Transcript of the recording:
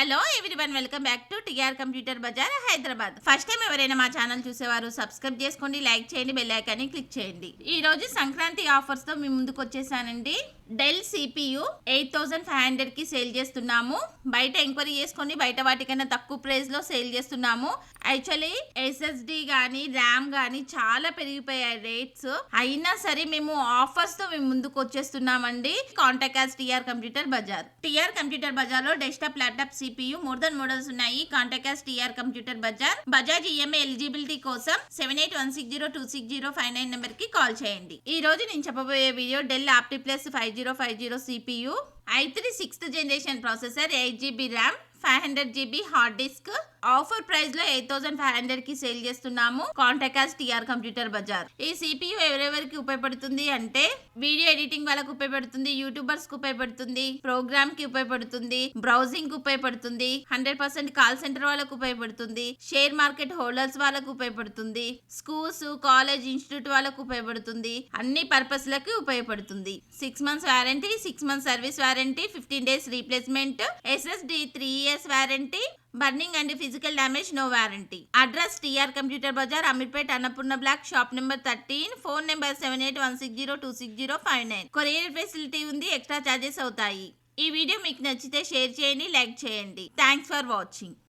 Hello everyone, welcome back to TR computer bazaar Hyderabad. First time ఎవరైనా మా channel చూసేవారు subscribe చేసుకోండి, లైక్ చేయండి, బెల్ ఐకాన్ ని క్లిక్ చేయండి. ఈ రోజు సంక్రాంతి ఆఫర్స్ తో మీ ముందుకు వచ్చేసానండి. డెల్ CPU 8500 కి సేల్ చేస్తున్నాము. బయట ఎంక్వైరీ చేసుకొని బయట వాటికన్నా తక్కువ ప్రైస్ లో సేల్ చేస్తున్నాము. యాక్చువల్లీ SSD గానీ ర్యామ్ గానీ చాలా పెరిగిపోయాయి రేట్స్. అయినా సరే మేము ఆఫర్స్ తో మేము ముందుకు వచ్చేస్తున్నామండి. Contact as TR computer bazaar. TR computer bazaar లో desktop, laptop CPU more than models ఉన్నాయి. Contact as TR computer bazaar. Bajaj EMI eligibility కోసం 7816026059 నెంబర్ కి కాల్ చేయండి. ఈ రోజు నేను చెప్పబోయే video Dell OptiPlex 5050 CPU, i3 6th generation processor, 8GB RAM, 500GB hard disk. Offer price లో 8500 కి సేల్ చేస్తున్నాము. Contact as TR computer bazaar. ఈ CPU ఎవరెవరికి ఉపయోగపడుతుంది అంటే వీడియో ఎడిటింగ్ వాళ్ళకి ఉపయోగపడుతుంది, యూట్యూబర్స్ కు ఉపయోగపడుతుంది, ప్రోగ్రామ్ కి ఉపయోగపడుతుంది, బ్రౌజింగ్ కు ఉపయోగపడుతుంది, 100% కాల్ సెంటర్ వాళ్ళకు ఉపయోగపడుతుంది, షేర్ మార్కెట్ హోల్డర్స్ వాళ్ళకు ఉపయోగపడుతుంది, స్కూల్స్, కాలేజ్, ఇన్స్టిట్యూట్ వాళ్ళకు ఉపయోగపడుతుంది, అన్ని పర్పస్ లకి ఉపయోగపడుతుంది. 6 months warranty, 6 months service warranty, 15 days replacement, SSD 3 years వారంటీ, burning and physical damage no warranty. Address TR computer bazaar, Ameerpet, Annapurna block, shop number 13, phone number 7816026059. Courier facility ఉంది, extra charges అవుతాయి. ఈ video మీకు నచ్చితే షేర్ చేయండి, like చేయండి. Thanks for watching.